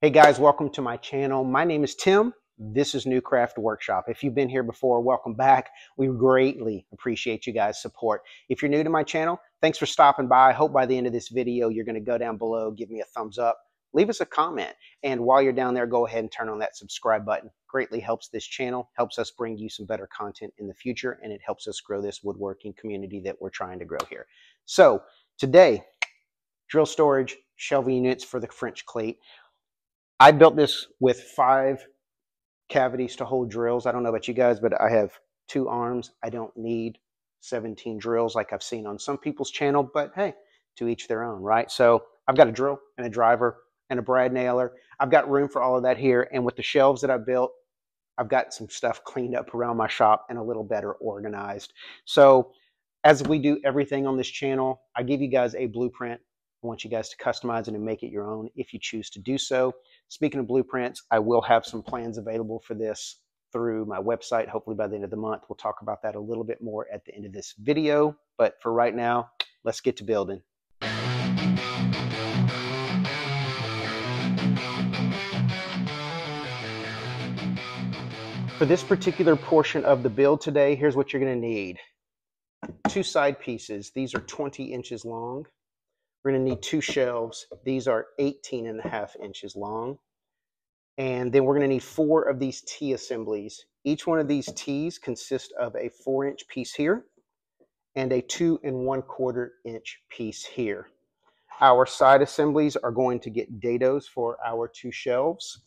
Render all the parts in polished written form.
Hey guys, welcome to my channel. My name is Tim. This is New Craft Workshop. If you've been here before, welcome back. We greatly appreciate you guys' support. If you're new to my channel, thanks for stopping by. I hope by the end of this video, you're going to go down below, give me a thumbs up, leave us a comment. And while you're down there, go ahead and turn on that subscribe button. Greatly helps this channel, helps us bring you some better content in the future, and it helps us grow this woodworking community that we're trying to grow here. So today, drill storage, shelving units for the French Cleat. I built this with 5 cavities to hold drills. I don't know about you guys, but I have 2 arms. I don't need 17 drills like I've seen on some people's channel, but hey, to each their own, right? So I've got a drill and a driver and a brad nailer. I've got room for all of that here. And with the shelves that I built, I've got some stuff cleaned up around my shop and a little better organized. So as we do everything on this channel, I give you guys a blueprint. I want you guys to customize it and make it your own if you choose to do so. Speaking of blueprints, I will have some plans available for this through my website. Hopefully by the end of the month, we'll talk about that a little bit more at the end of this video. But for right now, let's get to building. For this particular portion of the build today, here's what you're going to need. 2 side pieces. These are 20 inches long. We're going to need 2 shelves. These are 18.5 inches long. And then we're going to need 4 of these T assemblies. Each one of these T's consists of a 4-inch piece here and a 2 1/4 inch piece here. Our side assemblies are going to get dados for our 2 shelves.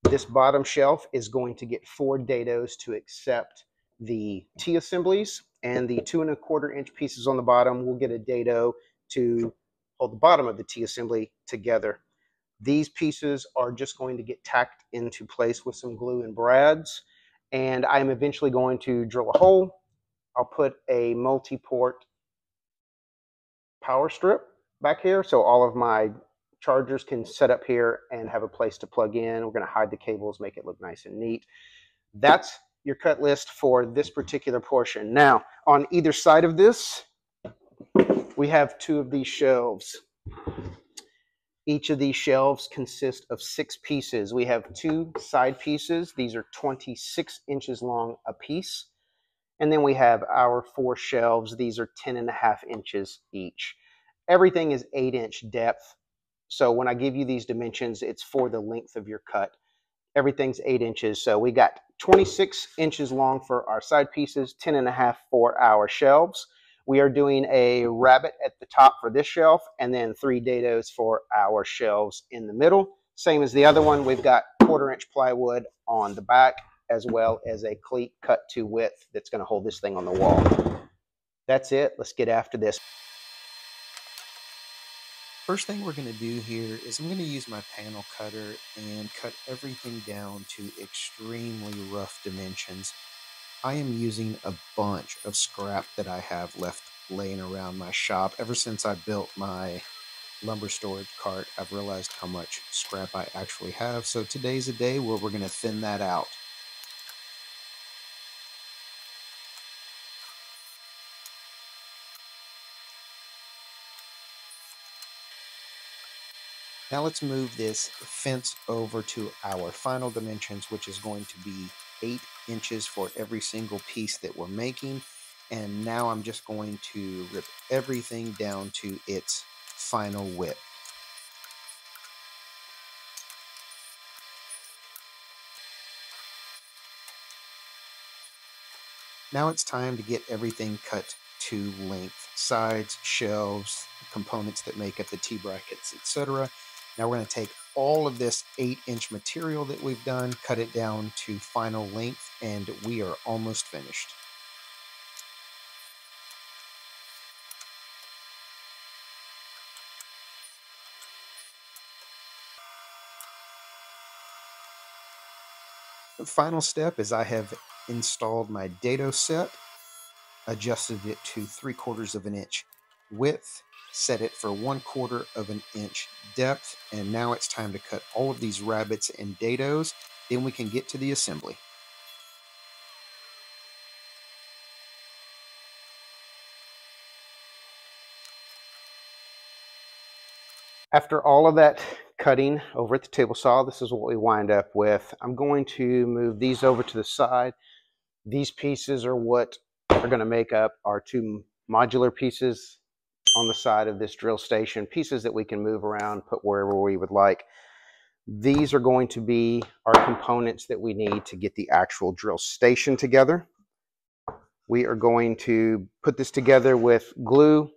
This bottom shelf is going to get 4 dados to accept the T assemblies, and the 2 1/4 inch pieces on the bottom will get a dado to hold the bottom of the T assembly together. These pieces are just going to get tacked into place with some glue and brads, and I'm eventually going to drill a hole. I'll put a multi-port power strip back here so all of my chargers can set up here and have a place to plug in. We're going to hide the cables, make it look nice and neat. That's your cut list for this particular portion. Now, on either side of this, we have 2 of these shelves. Each of these shelves consists of 6 pieces. We have 2 side pieces. These are 26 inches long a piece. And then we have our 4 shelves. These are 10.5 inches each. Everything is 8-inch depth. So when I give you these dimensions, it's for the length of your cut. Everything's 8 inches. So we got 26 inches long for our side pieces, 10.5 for our shelves. We are doing a rabbet at the top for this shelf, and then 3 dados for our shelves in the middle. Same as the other one, we've got 1/4 inch plywood on the back, as well as a cleat cut to width that's going to hold this thing on the wall. That's it. Let's get after this. First thing we're going to do here is I'm going to use my panel cutter and cut everything down to extremely rough dimensions. I am using a bunch of scrap that I have left laying around my shop. Ever since I built my lumber storage cart, I've realized how much scrap I actually have. So today's a day where we're going to thin that out. Now let's move this fence over to our final dimensions, which is going to be 8 inches for every single piece that we're making. And now I'm just going to rip everything down to its final width. Now it's time to get everything cut to length. Sides, shelves, components that make up the T-brackets, etc. Now we're going to take all of this 8-inch material that we've done, cut it down to final length, and we are almost finished. The final step is I have installed my Dado set, adjusted it to 3/4 of an inch width, set it for 1/4 of an inch depth, and now it's time to cut all of these rabbets and dados. Then we can get to the assembly. After all of that cutting over at the table saw, this is what we wind up with. I'm going to move these over to the side. These pieces are what are going to make up our two modular pieces on the side of this drill station, pieces that we can move around, put wherever we would like. These are going to be our components that we need to get the actual drill station together. We are going to put this together with glue,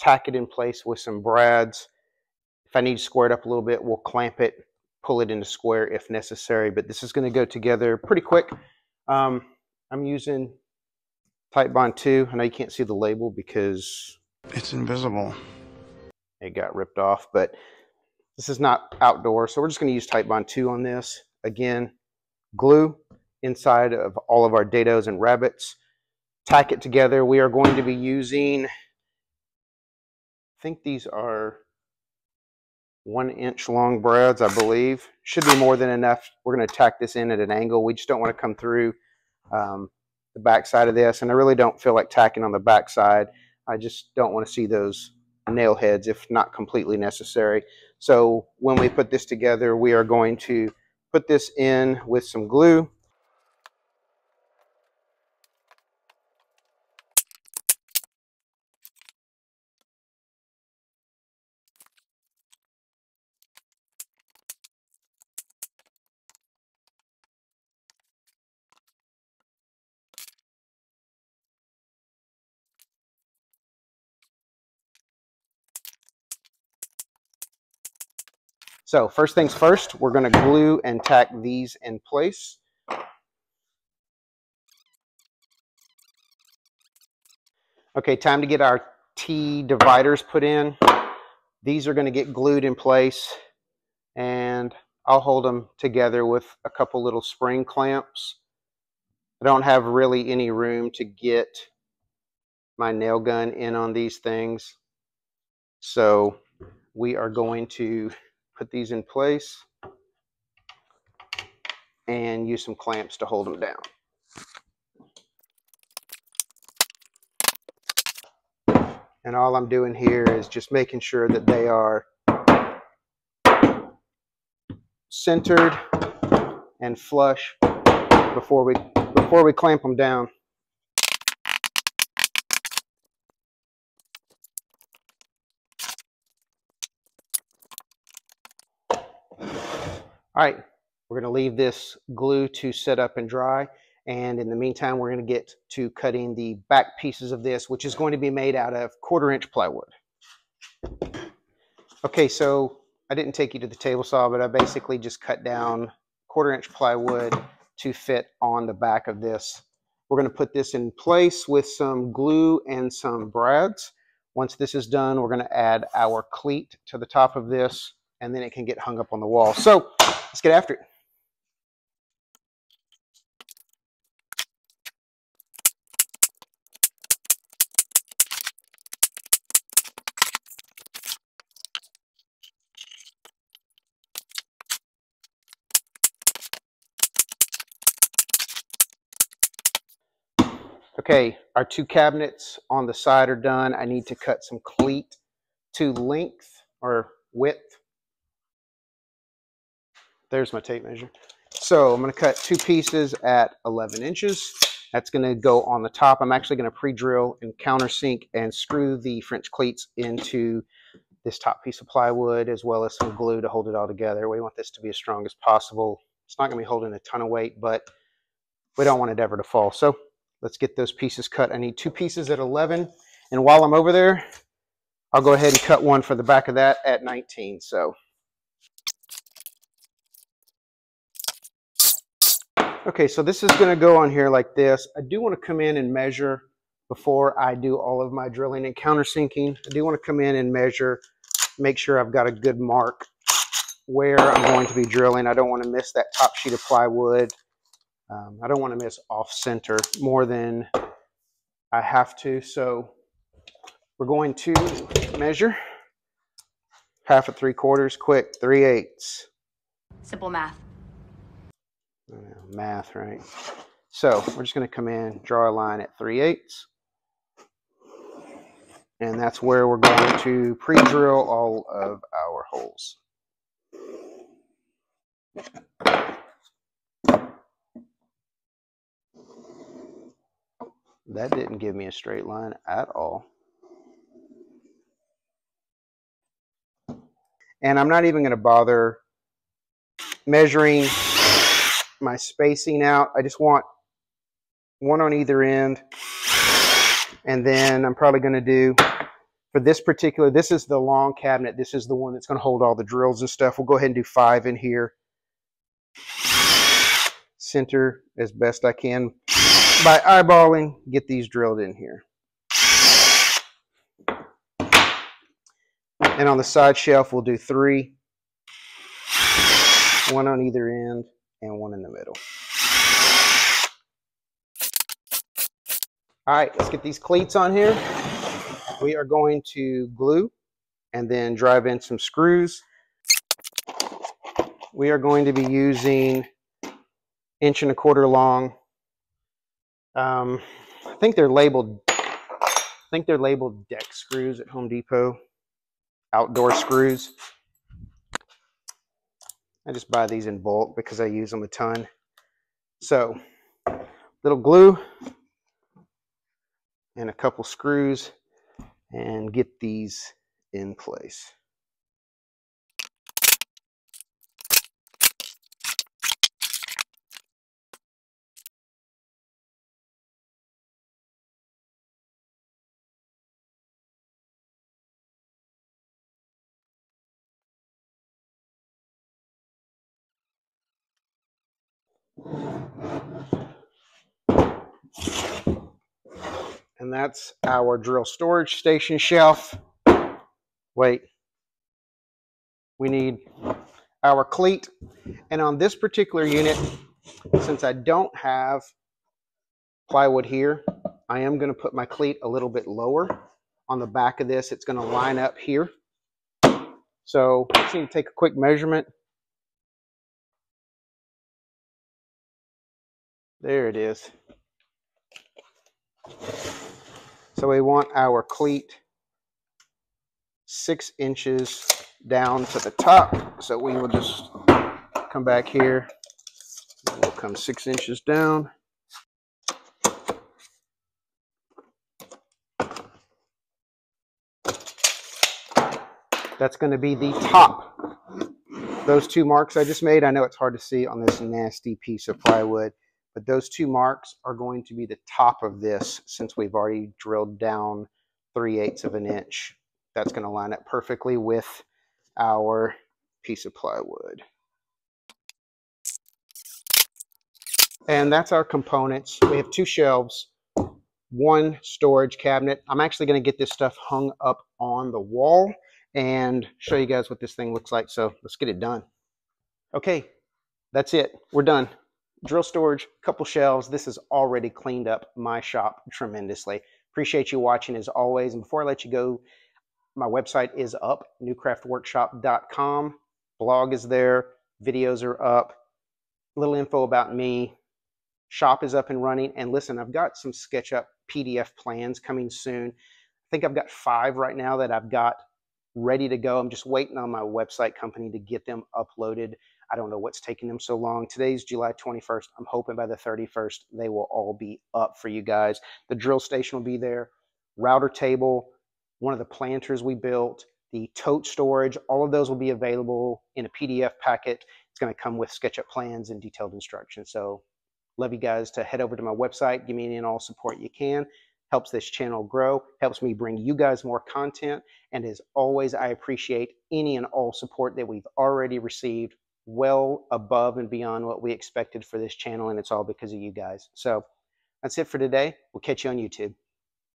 tack it in place with some brads. If I need to square it up a little bit, we'll clamp it, pull it into square if necessary, but this is going to go together pretty quick. I'm using Titebond 2. I know you can't see the label because it's invisible. It got ripped off, but this is not outdoor, so we're just going to use Titebond 2 on this. Again, glue inside of all of our dados and rabbets. Tack it together. We are going to be using, I think these are 1-inch long brads, I believe. Should be more than enough. We're going to tack this in at an angle. We just don't want to come through the back side of this, and I really don't feel like tacking on the back side. I just don't want to see those nail heads if not completely necessary. So when we put this together, we are going to put this in with some glue. So first things first, we're going to glue and tack these in place. Okay, time to get our T dividers put in. These are going to get glued in place, and I'll hold them together with a couple little spring clamps. I don't have really any room to get my nail gun in on these things, so we are going to put these in place and use some clamps to hold them down. And all I'm doing here is just making sure that they are centered and flush before we clamp them down. All right, we're going to leave this glue to set up and dry, and in the meantime we're going to get to cutting the back pieces of this, which is going to be made out of 1/4-inch plywood. Okay, so I didn't take you to the table saw, but I basically just cut down 1/4-inch plywood to fit on the back of this. We're going to put this in place with some glue and some brads. Once this is done, we're going to add our cleat to the top of this, and then it can get hung up on the wall. So let's get after it. Okay, our two cabinets on the side are done. I need to cut some cleat to length or width. There's my tape measure. So I'm going to cut two pieces at 11 inches. That's going to go on the top. I'm actually going to pre-drill and countersink and screw the French cleats into this top piece of plywood, as well as some glue to hold it all together. We want this to be as strong as possible. It's not going to be holding a ton of weight, but we don't want it ever to fall. So let's get those pieces cut. I need two pieces at 11. And while I'm over there, I'll go ahead and cut one for the back of that at 19. So, okay, so this is going to go on here like this. I do want to come in and measure before I do all of my drilling and countersinking. I do want to come in and measure, make sure I've got a good mark where I'm going to be drilling. I don't want to miss that top sheet of plywood. I don't want to miss off center more than I have to. So we're going to measure 1/2 3/4, quick, 3/8. Simple math. Math, right? So we're just going to come in, draw a line at 3/8. And that's where we're going to pre-drill all of our holes. That didn't give me a straight line at all. And I'm not even going to bother measuring my spacing out. I just want one on either end. And then I'm probably going to do, for this particular, this is the long cabinet. This is the one that's going to hold all the drills and stuff. We'll go ahead and do 5 in here. Center as best I can by eyeballing, get these drilled in here. And on the side shelf, we'll do 3. 1 on either end and 1 in the middle. All right, let's get these cleats on here. We are going to glue and then drive in some screws. We are going to be using 1 1/4 inch long. I think they're labeled deck screws at Home Depot. Outdoor screws. I just buy these in bulk because I use them a ton. So, little glue and a couple screws and get these in place. And that's our drill storage station shelf. Wait, we need our cleat. And on this particular unit, since I don't have plywood here, I am going to put my cleat a little bit lower. On the back of this, it's going to line up here. So I just need to take a quick measurement. There it is. So we want our cleat 6 inches down to the top. So we will just come back here. And we'll come 6 inches down. That's going to be the top. Those 2 marks I just made, I know it's hard to see on this nasty piece of plywood, but those 2 marks are going to be the top of this since we've already drilled down 3/8 of an inch. That's going to line up perfectly with our piece of plywood. And that's our components. We have 2 shelves, 1 storage cabinet. I'm actually going to get this stuff hung up on the wall and show you guys what this thing looks like. So let's get it done. Okay, that's it. We're done. Drill storage, couple shelves. This has already cleaned up my shop tremendously. Appreciate you watching as always. And before I let you go, my website is up, newcraftworkshop.com. Blog is there. Videos are up. A little info about me. Shop is up and running. And listen, I've got some SketchUp PDF plans coming soon. I think I've got 5 right now that I've got ready to go. I'm just waiting on my website company to get them uploaded. I don't know what's taking them so long. Today's July 21st. I'm hoping by the 31st, they will all be up for you guys. The drill station will be there. Router table, one of the planters we built, the tote storage, all of those will be available in a PDF packet. It's going to come with SketchUp plans and detailed instructions. So love you guys to head over to my website. Give me any and all support you can. Helps this channel grow, helps me bring you guys more content. And as always, I appreciate any and all support that we've already received, well above and beyond what we expected for this channel. And it's all because of you guys. So that's it for today. We'll catch you on YouTube.